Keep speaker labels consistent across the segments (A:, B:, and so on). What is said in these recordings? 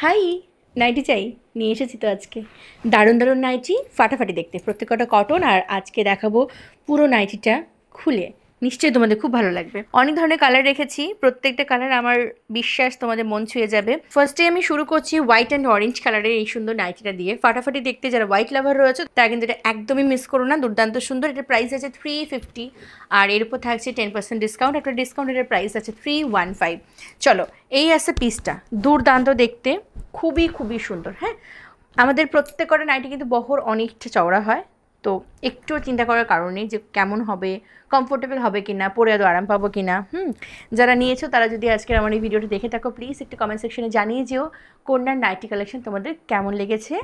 A: High, nightie চাই নিয়ে এসেছি তো আজকে। দারুণ দারুণ নাইটি, ফাটাফাটি দেখতে, প্রত্যেকটা কটন। আর আজকে দেখাবো পুরো নাইটিটা খুলে, নিশ্চয়ই তোমাদের খুব ভালো লাগবে। অনেক ধরনের কালার রেখেছি, প্রত্যেকটা কালার আমার বিশ্বাস তোমাদের মন ছুঁয়ে যাবে। ফার্স্টে আমি শুরু করছি হোয়াইট অ্যান্ড অরেঞ্জ কালারের এই সুন্দর নাইটিটা দিয়ে। ফাটাফাটি দেখতে যারা হোয়াইট লাভার রয়েছে তারা কিন্তু এটা একদমই মিস করো না, দুর্দান্ত সুন্দর। এটার প্রাইস আছে 350, আর এর উপর থাকছে 10% ডিসকাউন্ট। একটা ডিসকাউন্টের প্রাইস আছে 315। চলো, এই আছে পিসটা, দুর্দান্ত দেখতে, খুবই খুবই সুন্দর। হ্যাঁ, আমাদের প্রত্যেকটা নাইটি কিন্তু বহর অনেকটা চওড়া হয়, তো একটু চিন্তা করার কারণ নেই যে কেমন হবে, কমফোর্টেবল হবে কি না, পরে আদৌ আরাম পাবো কি না। যারা নিয়েছো তারা যদি আজকের আমার এই ভিডিওটি দেখে থাকো, প্লিজ একটু কমেন্ট সেকশনে জানিয়ে যেও কোনটার নাইটি কালেকশন তোমাদের কেমন লেগেছে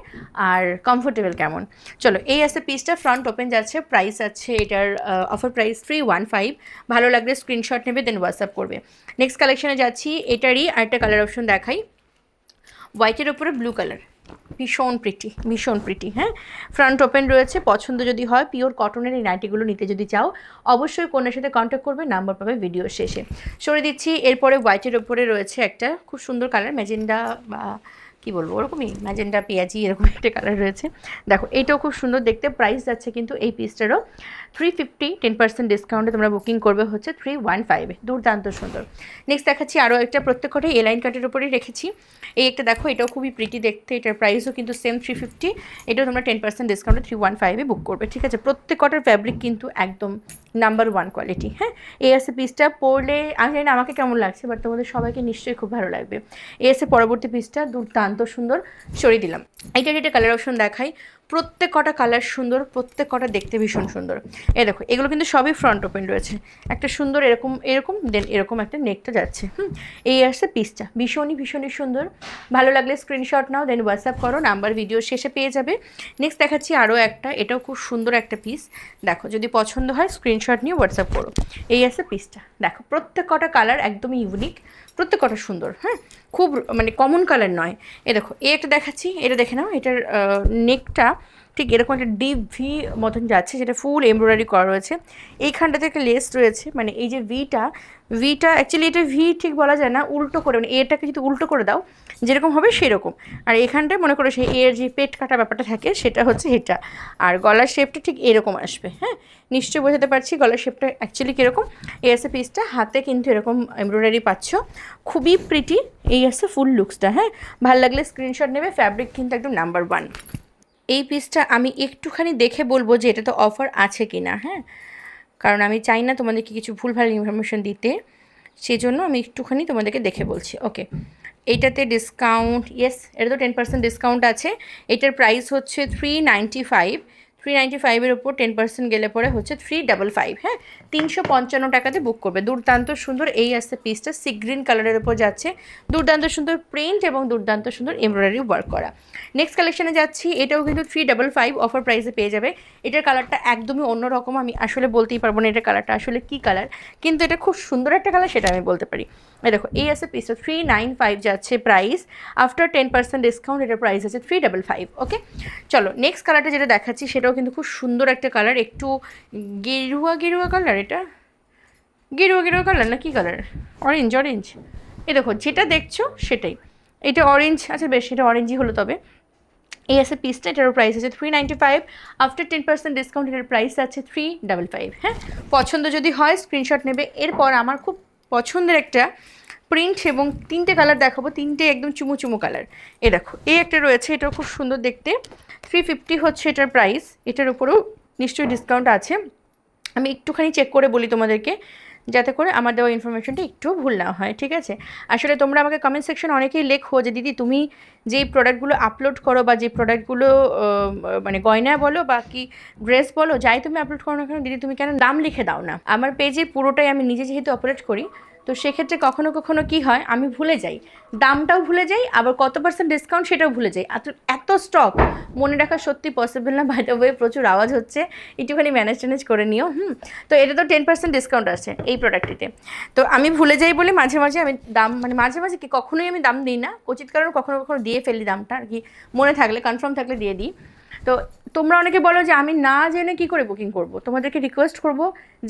A: আর কমফোর্টেবল কেমন। চলো, এই আছে পিসটা, ফ্রন্ট ওপেন যাচ্ছে, প্রাইস আছে এটার অফার প্রাইস 315। ভালো লাগলে স্ক্রিনশট নেবে, দেন হোয়াটসঅ্যাপ করবে। নেক্সট কালেকশনে যাচ্ছি, এটারই আরেকটা কালার অপশন দেখাই। হোয়াইটের ওপরে ব্লু কালার, ভীষণ প্রিটি, ভীষণ প্রিটি। হ্যাঁ, ফ্রন্ট ওপেন রয়েছে। পছন্দ যদি হয় পিওর কটনের এই নাইটিগুলো নিতে যদি চাও, অবশ্যই কোনের সাথে কন্ট্যাক্ট করবে, নাম্বার পাবে ভিডিওর শেষে। সরে দিচ্ছি, এরপরে হোয়াইটের ওপরে রয়েছে একটা খুব সুন্দর কালার, ম্যাজেন্ডা বা কী বলবো, ওরকমই ম্যাজেন্ডা পেঁয়াজি এরকম একটা কালার রয়েছে। দেখো, এইটাও খুব সুন্দর দেখতে। প্রাইস যাচ্ছে কিন্তু এই পিসটারও 350, 10% ডিসকাউন্টে তোমরা বুকিং করবে হচ্ছে 315। দুর্দান্ত সুন্দর। নেক্সট দেখাচ্ছি আরও একটা, প্রত্যেকটাই এলাইন কাটের উপরেই রেখেছি। এই একটা দেখো, এটাও খুবই প্রিটি দেখতে, এটার প্রাইসও কিন্তু সেম 350। এটাও তোমরা 10% ডিসকাউন্টে 315-এ বুক করবে। ঠিক আছে, প্রত্যেকটার ফ্যাব্রিক কিন্তু একদম নাম্বার 1 কোয়ালিটি। হ্যাঁ, এই আছে পিসটা, পরলে আমি জানি না আমাকে কেমন লাগছে, বাট তোমাদের সবাইকে নিশ্চয়ই খুব ভালো লাগবে। এই আছে পরবর্তী পিসটা, দুর্দান্ত সুন্দর। সরিয়ে দিলাম, এইটার একটা কালার অপশন দেখাই। প্রত্যেকটা কালার সুন্দর, প্রত্যেকটা দেখতে ভীষণ সুন্দর। এই দেখো, এগুলো কিন্তু সবই ফ্রন্ট ওপেন রয়েছে, একটা সুন্দর এরকম এরকম, দেন এরকম একটা নেকটা যাচ্ছে। এই আসছে পিসটা, ভীষণই ভীষণই সুন্দর। ভালো লাগলে স্ক্রিনশট নাও, দেন হোয়াটসঅ্যাপ করো, নাম্বার ভিডিও শেষে পেয়ে যাবে। নেক্সট দেখাচ্ছি আরও একটা, এটাও খুব সুন্দর একটা পিস। দেখো, যদি পছন্দ হয় স্ক্রিনশট নিয়ে হোয়াটসঅ্যাপ করো। এই আসছে পিসটা, দেখো প্রত্যেকটা কালার একদমই ইউনিক, প্রত্যেকটা সুন্দর। হ্যাঁ, খুব মানে কমন কালার নয়। এ দেখো, এই একটা দেখাচ্ছি, এটা দেখে নাও। এটার নেকটা ঠিক এরকম একটা ডিপ ভি মতন যাচ্ছে, যেটা ফুল এমব্রয়ডারি করা রয়েছে। এইখানটাতে একটা লেস রয়েছে, মানে এই যে ভিটা অ্যাকচুয়ালি এটা ভি ঠিক বলা যায় না, উল্টো করে, মানে এটাকে যদি উল্টো করে দাও যেরকম হবে সেরকম। আর এখানটায় মনে করো সেই এর যে পেট কাটা ব্যাপারটা থাকে সেটা হচ্ছে এটা। আর গলার শেপটা ঠিক এরকম আসবে। হ্যাঁ, নিশ্চয়ই বোঝাতে পারছি গলার শেপটা অ্যাকচুয়ালি কীরকম। এই আছে পিসটা, হাতে কিন্তু এরকম এমব্রয়ডারি পাচ্ছ, খুবই প্রিটি। এই আছে ফুল লুকসটা। হ্যাঁ, ভালো লাগলে স্ক্রিনশট নেবে, ফ্যাব্রিক কিন্তু একদম নাম্বার 1। এই পিসটা আমি একটুখানি দেখে বলবো যে এটাতে অফার আছে কি না। হ্যাঁ, কারণ আমি চাই না তোমাদেরকে কিছু ভুলভাল ইনফরমেশন দিতে, সেই জন্য আমি একটুখানি তোমাদেরকে দেখে বলছি। ওকে, এইটাতে ডিসকাউন্ট, ইয়েস, এটা তো 10% ডিসকাউন্ট আছে। এটার প্রাইস হচ্ছে 395। 395-এর উপর 10% গেলে পরে হচ্ছে 355। হ্যাঁ, 355 টাকাতে বুক করবে। দুর্দান্ত সুন্দর। এই আসছে পিসটা, সি গ্রিন কালারের উপর যাচ্ছে, দুর্দান্ত সুন্দর প্রিন্ট এবং দুর্দান্ত সুন্দর এমব্রয়ডারি ওয়ার্ক করা। নেক্সট কালেকশানে যাচ্ছি, এটাও কিন্তু 355 অফার প্রাইসে পেয়ে যাবে। এটার কালারটা একদমই অন্যরকম, আমি আসলে বলতেই পারবো না এটার কালারটা আসলে কী কালার, কিন্তু এটা খুব সুন্দর একটা কালার, সেটা আমি বলতে পারি। এই দেখো, এই আছে পিসটা, 395 যাচ্ছে প্রাইস। আফটার 10% ডিসকাউন্ট এটার প্রাইস আছে 355। ওকে, চলো নেক্সট কালারটা যেটা দেখাচ্ছি সেটাও কিন্তু খুব সুন্দর একটা কালার, একটু গেরুয়া গেরুয়া কালার। এটা গেরুয়া গেরুয়া কালার না কি কালার, অরেঞ্জ অরেঞ্জ। এই দেখো, যেটা দেখছো সেটাই, এটা অরেঞ্জ। আচ্ছা বেশ, এটা অরেঞ্জই হলো তবে। এই আছে পিসটা, এটারও প্রাইস আছে 395। আফটার 10% ডিসকাউন্ট এটার প্রাইস আছে 355। হ্যাঁ, পছন্দ যদি হয় স্ক্রিনশট নেবে। এরপর আমার খুব পছন্দের একটা প্রিন্ট এবং 3টে কালার দেখাবো, 3টে একদম চুমু চুমু কালার। এ দেখো, এই একটা রয়েছে, এটাও খুব সুন্দর দেখতে, 350 হচ্ছে এটার প্রাইস। এটার উপরেও নিশ্চয়ই ডিসকাউন্ট আছে। আমি একটুখানি চেক করে বলি তোমাদেরকে, যাতে করে আমার দেওয়া ইনফরমেশনটা একটু ভুল না হয়। ঠিক আছে, আসলে তোমরা আমাকে কমেন্ট সেকশন অনেকেই লেখো যে দিদি তুমি যেই প্রোডাক্টগুলো আপলোড করো বা যে প্রোডাক্টগুলো মানে গয়না বলো বা কি ড্রেস বলো, যাই তুমি আপলোড করো না কেন দিদি, তুমি কেন দাম লিখে দাও না? আমার পেজে পুরোটাই আমি নিজে যেহেতু অপারেট করি, তো সেক্ষেত্রে কখনো কখনো কী হয়, আমি ভুলে যাই, দামটাও ভুলে যাই, আবার কত পার্সেন্ট ডিসকাউন্ট সেটাও ভুলে যাই। এত স্টক মনে রাখা সত্যি পসিবল না। বাই দ্য ওয়ে, প্রচুর আওয়াজ হচ্ছে, একটুখানি ম্যানেজ ট্যানেজ করে নিও। তো এটা তো 10% ডিসকাউন্ট আছে এই প্রোডাক্টটিতে, তো আমি ভুলে যাই বলে মাঝে মাঝে আমি দাম, মানে মাঝে মাঝে কি কখনোই আমি দাম দিই না, উচিত কারণ কখনো কখনো দিয়ে ফেলি দামটা আর কি, মনে থাকলে কনফার্ম থাকলে দিয়ে দিই। তো তোমরা অনেকে বলো যে আমি না জেনে কী করে বুকিং করব, তোমাদেরকে রিকোয়েস্ট করব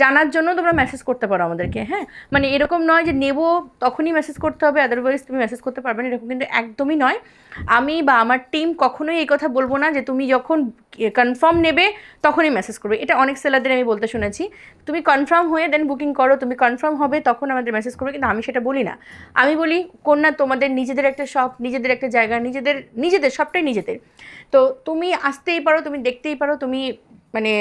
A: জানার জন্য তোমরা মেসেজ করতে পারো আমাদেরকে। হ্যাঁ, মানে এরকম নয় যে নেব তখনই মেসেজ করতে হবে, আদারওয়াইজ তুমি মেসেজ করতে পারবে না, এরকম কিন্তু একদমই নয়। আমি বা আমার টিম কখনোই এই কথা বলবো না যে তুমি যখন কনফার্ম নেবে তখনই মেসেজ করবে। এটা অনেক সেলারদের আমি বলতে শুনেছি, তুমি কনফার্ম হয়ে দেন বুকিং করো, তুমি কনফার্ম হবে তখন আমাদের মেসেজ করবে, কিন্তু আমি সেটা বলি না। আমি বলি কন্যা তোমাদের নিজেদের একটা শপ, নিজেদের একটা জায়গা, নিজেদের সবটাই নিজেদের। তো তুমি আসতেই পারো, তুমি দেখতেই পারো, তুমি মানে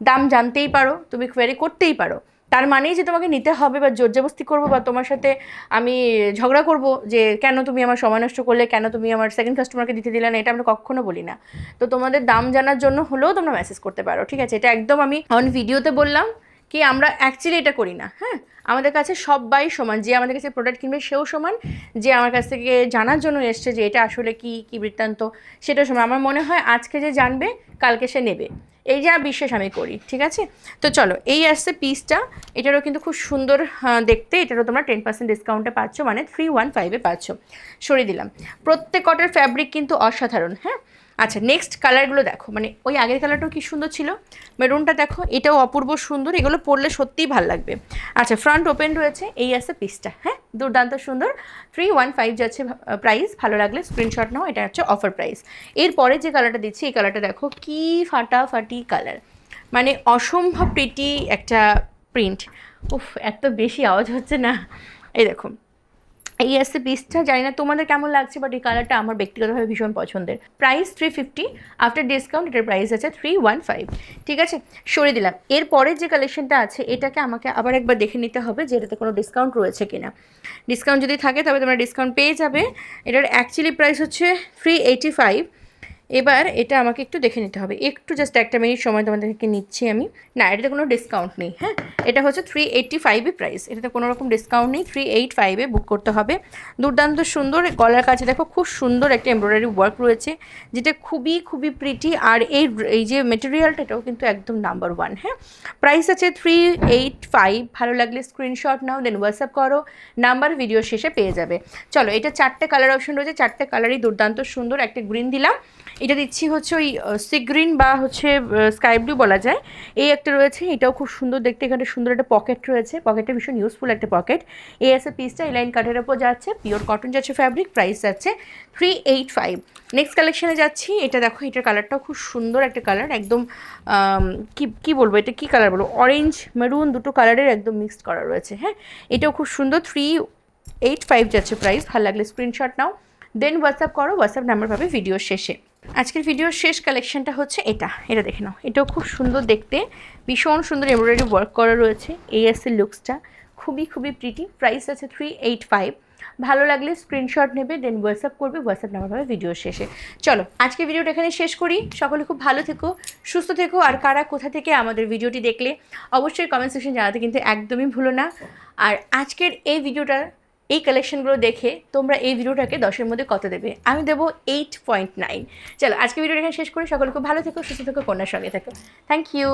A: দাম জানতেই পারো, তুমি কোয়েরি করতেই পারো। তার মানেই যে তোমাকে নিতে হবে বা জোরজবস্তি করবো বা তোমার সাথে আমি ঝগড়া করব যে কেন তুমি আমার সময় নষ্ট করলে, কেন তুমি আমার সেকেন্ড কাস্টমারকে দিতে দিলে না, এটা আমরা কখনো বলি না। তো তোমাদের দাম জানার জন্য হলেও তোমরা মেসেজ করতে পারো, ঠিক আছে? এটা একদম আমি অন ভিডিওতে বললাম কি আমরা অ্যাকচুয়ালি এটা করি না। হ্যাঁ, আমাদের কাছে সবাই সমান, যে আমাদের কাছে প্রোডাক্ট কিনবে সেও সমান, যে আমার কাছ থেকে জানার জন্য এসছে যে এটা আসলে কি বৃত্তান্ত সেটাও সমান। আমার মনে হয় আজকে যে জানবে কালকে সে নেবে, এই যা বিশ্বাস আমি করি, ঠিক আছে? তো চলো, এই আসছে পিসটা, এটারও কিন্তু খুব সুন্দর দেখতে, এটারও তোমরা 10% ডিসকাউন্টে পাচ্ছ, মানে 315-এ পাচ্ছ। সরিয়ে দিলাম, প্রত্যেক কটার ফ্যাব্রিক কিন্তু অসাধারণ। হ্যাঁ, আচ্ছা নেক্সট কালারগুলো দেখো, মানে ওই আগের কালারটাও কি সুন্দর ছিল, মেরুনটা দেখো, এটাও অপূর্ব সুন্দর, এগুলো পরলে সত্যিই ভালো লাগবে। আচ্ছা ফ্রন্ট ওপেন রয়েছে, এই আছে পিসটা। হ্যাঁ, দুর্দান্ত সুন্দর, 315 যাচ্ছে প্রাইস। ভালো লাগলে স্ক্রিনশট নাও, এটা হচ্ছে অফার প্রাইস। এরপরে যে কালারটা দিচ্ছি, এই কালারটা দেখো কি ফাটাফাটি কালার, মানে অসম্ভব প্রিটি একটা প্রিন্ট। উফ, এত বেশি আওয়াজ হচ্ছে না। এই দেখো, এই আসছে পিসটা, জানি না তোমাদের কেমন লাগছে, বাট এই কালারটা আমার ব্যক্তিগতভাবে ভীষণ পছন্দের। প্রাইস 350, আফটার ডিসকাউন্ট এটার প্রাইস আছে 315, ঠিক আছে? সরিয়ে দিলাম। এরপরের যে কালেকশনটা আছে এটাকে আমাকে আবার একবার দেখে নিতে হবে যে এটাতে কোনো ডিসকাউন্ট রয়েছে কিনা। ডিসকাউন্ট যদি থাকে তবে তোমরা ডিসকাউন্ট পেয়ে যাবে। এটার অ্যাকচুয়ালি প্রাইস হচ্ছে 385। এবার এটা আমাকে একটু দেখে নিতে হবে, একটু জাস্ট একটা মিনিট সময় তোমাদেরকে নিচ্ছি আমি। না, এটাতে কোনো ডিসকাউন্ট নেই। হ্যাঁ, এটা হচ্ছে 385 প্রাইস, এটাতে কোনো রকম ডিসকাউন্ট নেই, 385 বুক করতে হবে। দুর্দান্ত সুন্দর, গলার কাছে দেখো খুব সুন্দর একটা এমব্রয়ডারি ওয়ার্ক রয়েছে, যেটা খুবই প্রিটি। আর এই যে মেটেরিয়ালটা, এটাও কিন্তু একদম নাম্বার 1। হ্যাঁ, প্রাইস আছে 385। ভালো লাগলে স্ক্রিনশট নাও, দেন হোয়াটসঅ্যাপ করো, নাম্বার ভিডিও শেষে পেয়ে যাবে। চলো, এটা 4টে কালার অপশন রয়েছে, 4টে কালারই দুর্দান্ত সুন্দর। একটা গ্রিন দিলাম, এটা দিচ্ছি হচ্ছে ওই সি গ্রিন বা হচ্ছে স্কাই ব্লু বলা যায়। এই একটা রয়েছে, এটাও খুব সুন্দর দেখতে, এখানে সুন্দর একটা পকেট রয়েছে, পকেটটা ভীষণ ইউজফুল একটা পকেট। এই আছে পিসটা, এই লাইন কাটের ওপর যাচ্ছে, পিওর কটন যাচ্ছে ফ্যাব্রিক, প্রাইস যাচ্ছে 385। নেক্সট কালেকশানে যাচ্ছি, এটা দেখো, এটার কালারটাও খুব সুন্দর একটা কালার, একদম কি বলবো, এটা কি কালার বলবো, অরেঞ্জ মেরুন দুটো কালারের একদম মিক্সড করা রয়েছে। হ্যাঁ, এটাও খুব সুন্দর, 385 যাচ্ছে প্রাইস। ভালো লাগলে স্ক্রিনশট নাও, দেন হোয়াটসঅ্যাপ করো, হোয়াটসঅ্যাপ নাম্বার পাবে ভিডিওর শেষে। আজকের ভিডিওর শেষ কালেকশনটা হচ্ছে এটা দেখে নাও, এটাও খুব সুন্দর দেখতে, ভীষণ সুন্দর এমব্রয়ডারি ওয়ার্ক করা রয়েছে। এই আছে লুকসটা, খুবই প্রিটি, প্রাইস আছে 385। ভালো লাগলে স্ক্রিনশট নেবে, দেন হোয়াটসঅ্যাপ করবে, হোয়াটসঅ্যাপ নাম্বার পাবে ভিডিওর শেষে। চলো, আজকে ভিডিওটা এখানে শেষ করি। সকলে খুব ভালো থেকো, সুস্থ থেকো। আর কারা কোথা থেকে আমাদের ভিডিওটি দেখলে অবশ্যই কমেন্ট সেকশন জানাতে কিন্তু একদমই ভুলো না। আর আজকের এই ভিডিওটার এই কালেকশনগুলো দেখে তোমরা এই ভিডিওটাকে 10-এর মধ্যে কত দেবে? আমি দেবো 8.9। চলো, আজকে ভিডিওটা এখানে শেষ করি। সকলে খুব ভালো থেকো, সুস্থ থেকো, কন্যার সঙ্গে থেকো। Thank you.